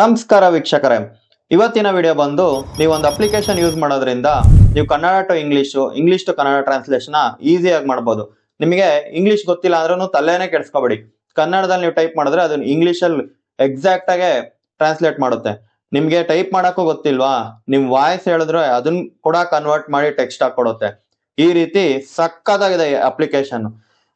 ನಮಸ್ಕಾರ ವೀಕ್ಷಕರೇ. ಇವತ್ತಿನ ವಿಡಿಯೋ ಬಂದು ನೀವೊಂದು ಅಪ್ಲಿಕೇಶನ್ ಯೂಸ್ ಮಾಡೋದ್ರಿಂದ ನೀವು Kannada to English to Kannada translation ಈಸಿಯಾಗಿ ಮಾಡ್ಬೋದು. ನಿಮಗೆ ಇಂಗ್ಲಿಷ್ ಗೊತ್ತಿಲ್ಲ ಅಂದ್ರೂ ತಲೆನೇ ಕೆಡಿಸ್ಕೋಬೇಡಿ. ಕನ್ನಡದಲ್ಲಿ ನೀವು ಟೈಪ್ ಮಾಡಿದ್ರೆ ಅದನ್ನ ಇಂಗ್ಲಿಷಲ್ಲಿ ಎಕ್ಸಾಕ್ಟ್ ಆಗಿ ಟ್ರಾನ್ಸ್ಲೇಟ್ ಮಾಡುತ್ತೆ. ನಿಮ್ಗೆ ಟೈಪ್ ಮಾಡಕ್ಕೂ ಗೊತ್ತಿಲ್ವಾ, ನಿಮ್ ವಾಯ್ಸ್ ಹೇಳಿದ್ರೆ ಅದನ್ನ ಕೂಡ ಕನ್ವರ್ಟ್ ಮಾಡಿ ಟೆಕ್ಸ್ಟ್ ಹಾಕೊಡುತ್ತೆ. ಈ ರೀತಿ ಸಕ್ಕತ್ತಾಗಿದೆ ಈ ಅಪ್ಲಿಕೇಶನ್.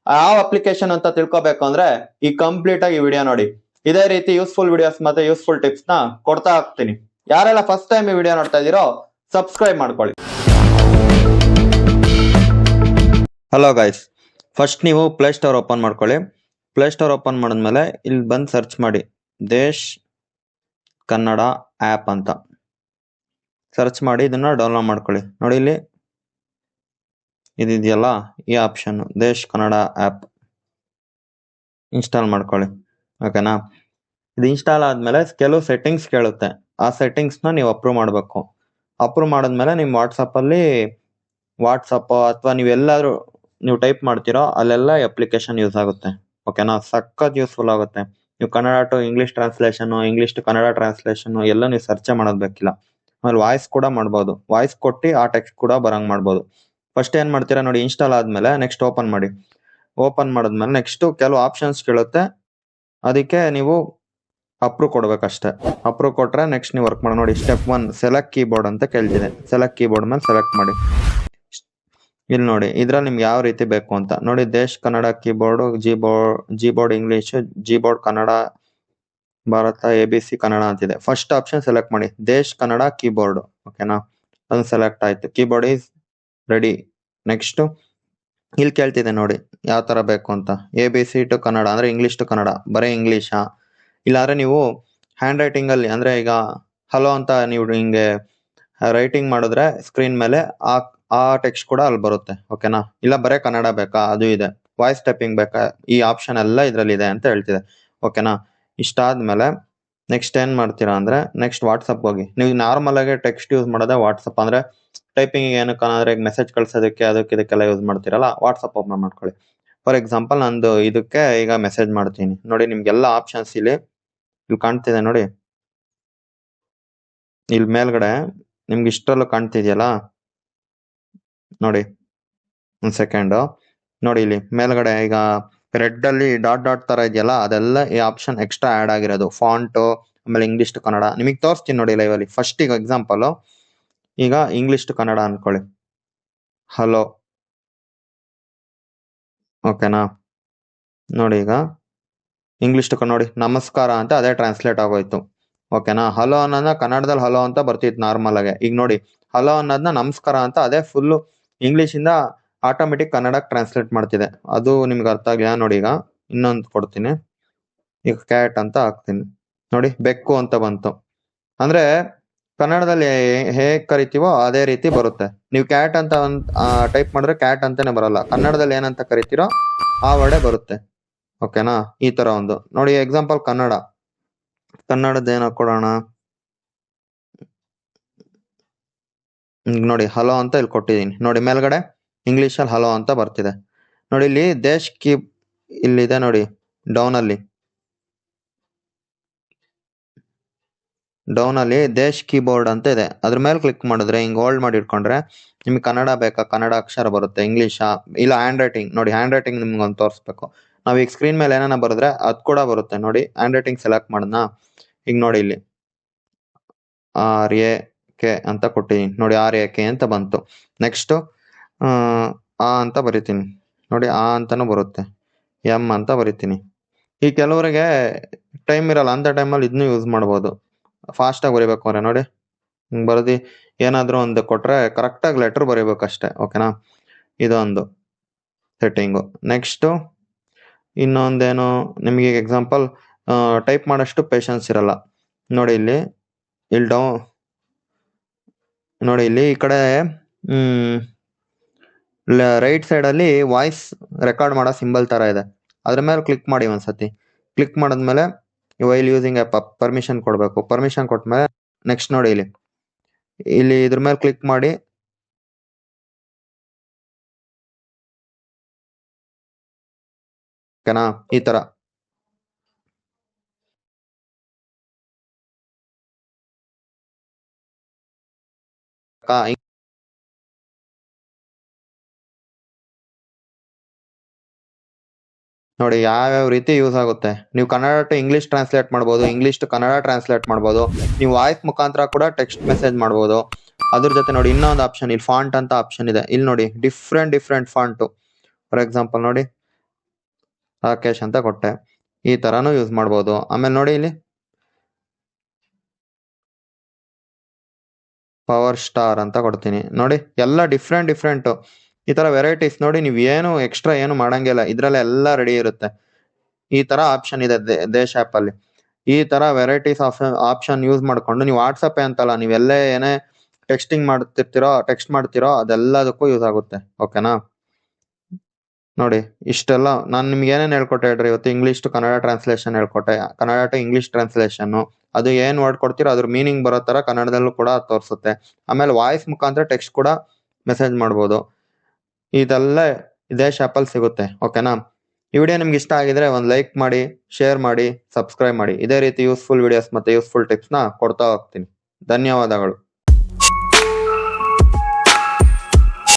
ಯಾವ ಅಪ್ಲಿಕೇಶನ್ ಅಂತ ತಿಳ್ಕೊಬೇಕು ಅಂದ್ರೆ ಈ ಕಂಪ್ಲೀಟ್ ಆಗಿ ವಿಡಿಯೋ ನೋಡಿ. ಇದೇ ರೀತಿ ಯೂಸ್ಫುಲ್ ವಿಡಿಯೋಸ್ ಮತ್ತೆ ಯೂಸ್ಫುಲ್ ಟಿಪ್ಸ್ ನ ಕೊಡ್ತಾ ಹೋಗ್ತೀನಿ. ಯಾರೆಲ್ಲ ಫಸ್ಟ್ ಟೈಮ್ ಈ ವಿಡಿಯೋ ನೋಡ್ತಾ ಇದೀರೋ ಸಬ್ಸ್ಕ್ರೈಬ್ ಮಾಡ್ಕೊಳ್ಳಿ. ಹಲೋ ಗೈಸ್, ಫಸ್ಟ್ ನೀವು ಪ್ಲೇ ಸ್ಟೋರ್ ಓಪನ್ ಮಾಡ್ಕೊಳ್ಳಿ. ಪ್ಲೇ ಸ್ಟೋರ್ ಓಪನ್ ಮಾಡಿದ್ಮೇಲೆ ಇಲ್ಲಿ ಬಂದು ಸರ್ಚ್ ಮಾಡಿ ದೇಶ್ ಕನ್ನಡ ಆ್ಯಪ್ ಅಂತ ಸರ್ಚ್ ಮಾಡಿ ಇದನ್ನ ಡೌನ್ಲೋಡ್ ಮಾಡ್ಕೊಳ್ಳಿ. ನೋಡಿ ಇಲ್ಲಿ ಇದೆಯಲ್ಲ ಈ ಆಪ್ಷನ್ ದೇಶ್ ಕನ್ನಡ ಆ್ಯಪ್ ಇನ್ಸ್ಟಾಲ್ ಮಾಡ್ಕೊಳ್ಳಿ. ಓಕೆನಾ? ಇದು ಇನ್ಸ್ಟಾಲ್ ಆದ್ಮೇಲೆ ಕೆಲವು ಸೆಟ್ಟಿಂಗ್ಸ್ ಕೇಳುತ್ತೆ. ಆ ಸೆಟ್ಟಿಂಗ್ಸ್ನ ನೀವು ಅಪ್ರೂವ್ ಮಾಡಬೇಕು. ಅಪ್ರೂವ್ ಮಾಡಿದ್ಮೇಲೆ ನಿಮ್ಮ ವಾಟ್ಸಪ್ಪಲ್ಲಿ ಅಥವಾ ನೀವೆಲ್ಲಾದ್ರೂ ನೀವು ಟೈಪ್ ಮಾಡ್ತೀರೋ ಅಲ್ಲೆಲ್ಲ ಅಪ್ಲಿಕೇಶನ್ ಯೂಸ್ ಆಗುತ್ತೆ. ಓಕೆನಾ? ಸಖತ್ ಯೂಸ್ಫುಲ್ ಆಗುತ್ತೆ. ನೀವು Kannada to English translation, English to Kannada translation ಎಲ್ಲ ನೀವು ಸರ್ಚೆ ಮಾಡೋದು ಬೇಕಿಲ್ಲ. ಆಮೇಲೆ ವಾಯ್ಸ್ ಕೂಡ ಮಾಡ್ಬೋದು. ವಾಯ್ಸ್ ಕೊಟ್ಟು ಆ ಟೆಕ್ಸ್ಟ್ ಕೂಡ ಬರಂಗ್ ಮಾಡ್ಬೋದು. ಫಸ್ಟ್ ಏನ್ ಮಾಡ್ತೀರಾ ನೋಡಿ, ಇನ್ಸ್ಟಾಲ್ ಆದ್ಮೇಲೆ ನೆಕ್ಸ್ಟ್ ಓಪನ್ ಮಾಡಿ. ಓಪನ್ ಮಾಡಿದ್ಮೇಲೆ ನೆಕ್ಸ್ಟ್ ಕೆಲವು ಆಪ್ಷನ್ಸ್ ಕೇಳುತ್ತೆ. ಅದಕ್ಕೆ ನೀವು ಅಪ್ರೂವ್ ಕೊಡ್ಬೇಕಷ್ಟೇ. ಅಪ್ರೂವ್ ಕೊಟ್ರೆ ನೆಕ್ಸ್ಟ್ ನೀವು ವರ್ಕ್ ಮಾಡಿ. ನೋಡಿ ಸ್ಟೆಪ್ 1 ಸೆಲೆಕ್ಟ್ ಕೀಬೋರ್ಡ್ ಅಂತ ಕೇಳ್ತಿದೆ. ಸೆಲೆಕ್ಟ್ ಕೀಬೋರ್ಡ್ ಮೇಲೆ ಸೆಲೆಕ್ಟ್ ಮಾಡಿ. ಇಲ್ಲಿ ನೋಡಿ ಇದ್ರಲ್ಲಿ ನಿಮ್ಗೆ ಯಾವ ರೀತಿ ಬೇಕು ಅಂತ ನೋಡಿ. Desh Kannada keyboard, G board English, G board Kannada, Bharata, ABC Kannada ಅಂತಿದೆ. ಫಸ್ಟ್ ಆಪ್ಷನ್ ಸೆಲೆಕ್ಟ್ ಮಾಡಿ, ದೇಶ್ ಕನ್ನಡ ಕೀಬೋರ್ಡ್. ಓಕೆನಾ? ಅದನ್ನ ಸೆಲೆಕ್ಟ್ ಆಯ್ತು. Keyboard is ready. ನೆಕ್ಸ್ಟ್ ಇಲ್ಲಿ ಕೇಳ್ತಿದೆ ನೋಡಿ ಯಾವ ತರ ಬೇಕು ಅಂತ. ABC ಟು ಕನ್ನಡ ಅಂದ್ರೆ ಇಂಗ್ಲಿಷ್ ಟು ಕನ್ನಡ, ಬರೀ ಇಂಗ್ಲಿಷಾ? ಇಲ್ಲಾಂದ್ರೆ ನೀವು ಹ್ಯಾಂಡ್ ರೈಟಿಂಗ್ ಅಲ್ಲಿ ಅಂದ್ರೆ ಈಗ ಹಲೋ ಅಂತ ನೀವು ಹಿಂಗೆ ರೈಟಿಂಗ್ ಮಾಡಿದ್ರೆ ಸ್ಕ್ರೀನ್ ಮೇಲೆ ಆ ಟೆಕ್ಸ್ಟ್ ಕೂಡ ಅಲ್ಲಿ ಬರುತ್ತೆ. ಓಕೆನಾ? ಇಲ್ಲ ಬರೇ ಕನ್ನಡ ಬೇಕಾ, ಅದು ಇದೆ. ವಾಯ್ಸ್ ಟೈಪಿಂಗ್ ಬೇಕಾ, ಈ ಆಪ್ಷನ್ ಎಲ್ಲ ಇದ್ರಲ್ಲಿ ಇದೆ ಅಂತ ಹೇಳ್ತಿದೆ. ಓಕೆನಾ? ಇಷ್ಟಾದ್ಮೇಲೆ ನೆಕ್ಸ್ಟ್ ಏನ್ ಮಾಡ್ತೀರಾ ಅಂದ್ರೆ ನೆಕ್ಸ್ಟ್ ವಾಟ್ಸಪ್ ಹೋಗಿ. ನೀವು ನಾರ್ಮಲ್ ಆಗಿ ಟೆಕ್ಸ್ಟ್ ಯೂಸ್ ಮಾಡೋದೇ ವಾಟ್ಸಪ್. ಅಂದ್ರೆ ಟೈಪಿಂಗ್ ಏನಕ್ಕೆ ಅಂದ್ರೆ ಮೆಸೇಜ್ ಕಳ್ಸೋದಕ್ಕೆ ಇದಕ್ಕೆಲ್ಲ ಯೂಸ್ ಮಾಡ್ತೀರಲ್ಲ, ವಾಟ್ಸಪ್ ಓಪನ್ ಮಾಡ್ಕೊಳ್ಳಿ. ಫಾರ್ ಎಕ್ಸಾಂಪಲ್ ನಂದು ಇದಕ್ಕೆ ಈಗ ಮೆಸೇಜ್ ಮಾಡ್ತೀನಿ ನೋಡಿ. ನಿಮ್ಗೆಲ್ಲ ಆಪ್ಷನ್ಸ್ ಇಲ್ಲಿ ಕಾಣ್ತಿದೆ ನೋಡಿ. ಇಲ್ಲಿ ಮೇಲ್ಗಡೆ ನಿಮ್ಗೆ ಇಷ್ಟರಲ್ಲೂ ಕಾಣ್ತಿದ್ಯಲ್ಲ ನೋಡಿ. ಒಂದ್ ಸೆಕೆಂಡ್ ನೋಡಿ, ಇಲ್ಲಿ ಮೇಲ್ಗಡೆ ಈಗ ರೆಡ್ ಅಲ್ಲಿ ಡಾಟ್ ಡಾಟ್ ತರ ಇದೆಯಲ್ಲ, ಅದೆಲ್ಲ ಈ ಆಪ್ಷನ್ ಎಕ್ಸ್ಟ್ರಾ ಆಡ್ ಆಗಿರೋದು. ಫಾಂಟ್, ಆಮೇಲೆ ಇಂಗ್ಲಿಷ್ ಟು ಕನ್ನಡ ನಿಮಗೆ ತೋರಿಸ್ತೀನಿ ನೋಡಿ ಲೈವ್ ಅಲ್ಲಿ. ಫಸ್ಟ್ ಈಗ ಎಕ್ಸಾಂಪಲ್ ಈಗ ಇಂಗ್ಲಿಷ್ ಟು ಕನ್ನಡ ಅನ್ಕೊಳ್ಳಿ. ಹಲೋ. ಓಕೆನಾ? ನೋಡಿ ಈಗ ಇಂಗ್ಲಿಷ್ ಟು ನೋಡಿ ನಮಸ್ಕಾರ ಅಂತ ಅದೇ ಟ್ರಾನ್ಸ್ಲೇಟ್ ಆಗೋಯ್ತು. ಓಕೆನಾ? ಹಲೋ ಅನ್ನೋದನ್ನ ಕನ್ನಡದಲ್ಲಿ ಹಲೋ ಅಂತ ಬರ್ತಿತ್ತು ನಾರ್ಮಲ್ ಆಗಿ. ಈಗ ನೋಡಿ ಹಲೋ ಅನ್ನೋದನ್ನ ನಮಸ್ಕಾರ ಅಂತ ಅದೇ ಫುಲ್ ಇಂಗ್ಲಿಷ್ ಇಂದ ಆಟೋಮೆಟಿಕ್ ಕನ್ನಡಕ್ಕೆ ಟ್ರಾನ್ಸ್ಲೇಟ್ ಮಾಡ್ತಿದೆ. ಅದು ನಿಮ್ಗೆ ಅರ್ಥ ಆಗಿಲ್ಲ ನೋಡಿ. ಈಗ ಇನ್ನೊಂದು ಕೊಡ್ತೀನಿ. ಈಗ ಕ್ಯಾಟ್ ಅಂತ ಹಾಕ್ತೀನಿ ನೋಡಿ, ಬೆಕ್ಕು ಅಂತ ಬಂತು. ಅಂದ್ರೆ ಕನ್ನಡದಲ್ಲಿ ಹೇಗ್ ಕರಿತೀವೋ ಅದೇ ರೀತಿ ಬರುತ್ತೆ. ನೀವು ಕ್ಯಾಟ್ ಅಂತ ಟೈಪ್ ಮಾಡಿದ್ರೆ ಕ್ಯಾಟ್ ಅಂತಾನೆ ಬರಲ್ಲ. ಕನ್ನಡದಲ್ಲಿ ಏನಂತ ಕರಿತೀರೋ ಆ ವರ್ಡೇ ಬರುತ್ತೆ. ಓಕೆನಾ? ಈ ತರ ಒಂದು ನೋಡಿ ಎಕ್ಸಾಂಪಲ್ ಕನ್ನಡದ ಏನ್ ಹಾಕೊಡೋಣ ನೋಡಿ. ಹಲೋ ಅಂತ ಇಲ್ಲಿ ಕೊಟ್ಟಿದ್ದೀನಿ ನೋಡಿ. ಮೇಲ್ಗಡೆ ಇಂಗ್ಲಿಷ್ ಅಲ್ಲಿ ಹಲೋ ಅಂತ ಬರ್ತಿದೆ ನೋಡಿ. ಇಲ್ಲಿ ದೇಶ್ ಕೀ ಇಲ್ಲಿದೆ ನೋಡಿ. ಡೌನ್ ಅಲ್ಲಿ ದೇಶ್ ಕೀಬೋರ್ಡ್ ಅಂತ ಇದೆ. ಅದ್ರ ಮೇಲೆ ಕ್ಲಿಕ್ ಮಾಡಿದ್ರೆ ಹಿಂಗ್ ಹೋಲ್ಡ್ ಮಾಡಿ ಇಟ್ಕೊಂಡ್ರೆ ನಿಮ್ಗೆ ಕನ್ನಡ ಬೇಕಾ, ಕನ್ನಡ ಅಕ್ಷರ ಬರುತ್ತೆ. ಇಂಗ್ಲಿಷಾ ಇಲ್ಲ ಹ್ಯಾಂಡ್ ರೈಟಿಂಗ್ ನೋಡಿ. ಹ್ಯಾಂಡ್ ರೈಟಿಂಗ್ ನಿಮ್ಗೆ ಒಂದು ತೋರಿಸ್ಬೇಕು. ನಾವ್ ಈಗ ಸ್ಕ್ರೀನ್ ಮೇಲೆ ಏನಾನ ಬರೆದ್ರೆ ಅದ್ ಕೂಡ ಬರುತ್ತೆ ನೋಡಿ. ಹ್ಯಾಂಡ್ ರೈಟಿಂಗ್ ಸೆಲೆಕ್ಟ್ ಮಾಡದ್ನ ಈಗ ನೋಡಿ ಇಲ್ಲಿ RAK ಅಂತ ಕೊಟ್ಟಿದ್ದೀನಿ ನೋಡಿ. RAK ಅಂತ ಬಂತು. ನೆಕ್ಸ್ಟ್ ಆ ಅಂತ ಬರಿತೀನಿ ನೋಡಿ. ಆ ಅಂತಾನು ಬರುತ್ತೆ. M ಅಂತ ಬರಿತೀನಿ. ಈ ಕೆಲವರಿಗೆ ಟೈಮ್ ಇರಲ್ಲ, ಅಂತ ಟೈಮಲ್ಲಿ ಇದನ್ನು ಯೂಸ್ ಮಾಡ್ಬೋದು. ಫಾಸ್ಟ್ ಆಗಿ ಬರಿಬೇಕು ಅಂದ್ರೆ ನೋಡಿ ಹಿಂಗ್ ಬರದಿ ಏನಾದ್ರೂ ಒಂದು ಕೊಟ್ರೆ ಕರೆಕ್ಟ್ ಆಗಿ ಲೆಟರ್ ಬರೀಬೇಕಷ್ಟೇ. ಓಕೆನಾ? ಇದೊಂದು ಸೆಟ್ಟಿಂಗು. ನೆಕ್ಸ್ಟ್ ಇನ್ನೊಂದೇನು, ನಿಮಗೆ ಎಕ್ಸಾಂಪಲ್ ಟೈಪ್ ಮಾಡೋಷ್ಟು ಪೇಷನ್ಸ್ ಇರಲ್ಲ ನೋಡಿ. ಇಲ್ಲಿ ನೋಡಿ ಇಲ್ಲಿ ಈ ಕಡೆ ರೈಟ್ ಸೈಡ್ ಅಲ್ಲಿ ವಾಯ್ಸ್ ರೆಕಾರ್ಡ್ ಮಾಡೋ ಸಿಂಬಲ್ ತರ ಇದೆ. ಅದ್ರ ಮೇಲೆ ಕ್ಲಿಕ್ ಮಾಡಿ ಒಂದ್ಸತಿ. ಕ್ಲಿಕ್ ಮಾಡಿದ್ಮೇಲೆ ವೈಲ್ ಯೂಸಿಂಗ್ ಆಪ್ ಪರ್ಮಿಷನ್ ಕೊಡ್ಬೇಕು. ಪರ್ಮಿಷನ್ ಕೊಟ್ಮೇಲೆ ನೆಕ್ಸ್ಟ್ ನೋಡಿ ಇಲ್ಲಿ ಇದ್ರ ಮೇಲೆ ಕ್ಲಿಕ್ ಮಾಡಿ. ಓಕೆನಾ? ಈ ತರ ನೋಡಿ ಯಾವ್ಯಾವ ರೀತಿ ಯೂಸ್ ಆಗುತ್ತೆ. ನೀವು ಕನ್ನಡ ಟು ಇಂಗ್ಲಿಷ್ ಟ್ರಾನ್ಸ್ಲೇಟ್ ಮಾಡ್ಬೋದು, ಇಂಗ್ಲಿಷ್ ಟು ಕನ್ನಡ ಟ್ರಾನ್ಸ್ಲೇಟ್ ಮಾಡ್ಬೋದು, ನೀವು ವಾಯ್ಸ್ ಮುಖಾಂತರ ಕೂಡ ಟೆಕ್ಸ್ಟ್ ಮೆಸೇಜ್ ಮಾಡ್ಬೋದು. ಅದ್ರ ಜೊತೆ ನೋಡಿ ಇನ್ನೊಂದು ಆಪ್ಷನ್, ಇಲ್ಲಿ ಫಾಂಟ್ ಅಂತ ಆಪ್ಷನ್ ಇದೆ. ಇಲ್ಲಿ ನೋಡಿ ಡಿಫ್ರೆಂಟ್ ಫಾಂಟು. ಫಾರ್ ಎಕ್ಸಾಂಪಲ್ ನೋಡಿ ರಾಕೇಶ್ ಅಂತ ಕೊಟ್ಟೆ, ಈ ತರಾನು ಯೂಸ್ ಮಾಡ್ಬೋದು. ಆಮೇಲೆ ನೋಡಿ ಇಲ್ಲಿ ಪವರ್ ಸ್ಟಾರ್ ಅಂತ ಕೊಡ್ತೀನಿ. ನೋಡಿ ಎಲ್ಲ ಡಿಫ್ರೆಂಟ್ ಈ ತರ ವೆರೈಟೀಸ್. ನೋಡಿ ನೀವು ಏನು ಎಕ್ಸ್ಟ್ರಾ ಏನು ಮಾಡಂಗಿಲ್ಲ, ಇದ್ರಲ್ಲೇ ಎಲ್ಲ ರೆಡಿ ಇರುತ್ತೆ. ಈ ತರ ಆಪ್ಷನ್ ಇದೆ ದೇಶ್ ಆಪ್ ಅಲ್ಲಿ. ಈ ತರ ವೆರೈಟೀಸ್ ಆಪ್ಷನ್ ಯೂಸ್ ಮಾಡ್ಕೊಂಡು ನೀವು ವಾಟ್ಸಪ್ ಅಂತಲ್ಲ, ನೀವೆಲ್ಲೇ ಏನೇ ಟೆಕ್ಸ್ಟ್ ಮಾಡ್ತಿರೋ ಅದೆಲ್ಲದಕ್ಕೂ ಯೂಸ್ ಆಗುತ್ತೆ. ಓಕೆನಾ? ನೋಡಿ ಇಷ್ಟೆಲ್ಲ ನಾನು ನಿಮ್ಗೆ ಏನೇನು ಹೇಳ್ಕೊಟ್ಟೆ ಹೇಳ್ರಿ ಇವತ್ತು. ಇಂಗ್ಲಿಷ್ ಟು ಕನ್ನಡ ಟ್ರಾನ್ಸ್ಲೇಷನ್ ಹೇಳ್ಕೊಟ್ಟೆ, ಕನ್ನಡ ಟು ಇಂಗ್ಲಿಷ್ ಟ್ರಾನ್ಸ್ಲೇಷನ್. ಅದು ಏನ್ ವರ್ಡ್ ಕೊಡ್ತೀರೋ ಅದ್ರ ಮೀನಿಂಗ್ ಬರೋ ತರ ಕನ್ನಡದಲ್ಲೂ ಕೂಡ ತೋರಿಸುತ್ತೆ. ಆಮೇಲೆ ವಾಯ್ಸ್ ಮುಖಾಂತರ ಟೆಕ್ಸ್ಟ್ ಕೂಡ ಮೆಸೇಜ್ ಮಾಡ್ಬೋದು. ಇದೆಲ್ಲ ದೇಶ್ ಆಪ್ ಅಲ್ಲಿ ಸಿಗುತ್ತೆ. ಓಕೆನಾ? ಈ ವಿಡಿಯೋ ನಿಮ್ಗೆ ಇಷ್ಟ ಆಗಿದ್ರೆ ಒಂದು ಲೈಕ್ ಮಾಡಿ, ಶೇರ್ ಮಾಡಿ, ಸಬ್ಸ್ಕ್ರೈಬ್ ಮಾಡಿ. ಇದೇ ರೀತಿ ಯೂಸ್ಫುಲ್ ವಿಡಿಯೋಸ್ ಮತ್ತೆ ಯೂಸ್ಫುಲ್ ಟಿಪ್ಸ್ ನ ಕೊಡ್ತಾ ಹೋಗ್ತೀನಿ. ಧನ್ಯವಾದಗಳು.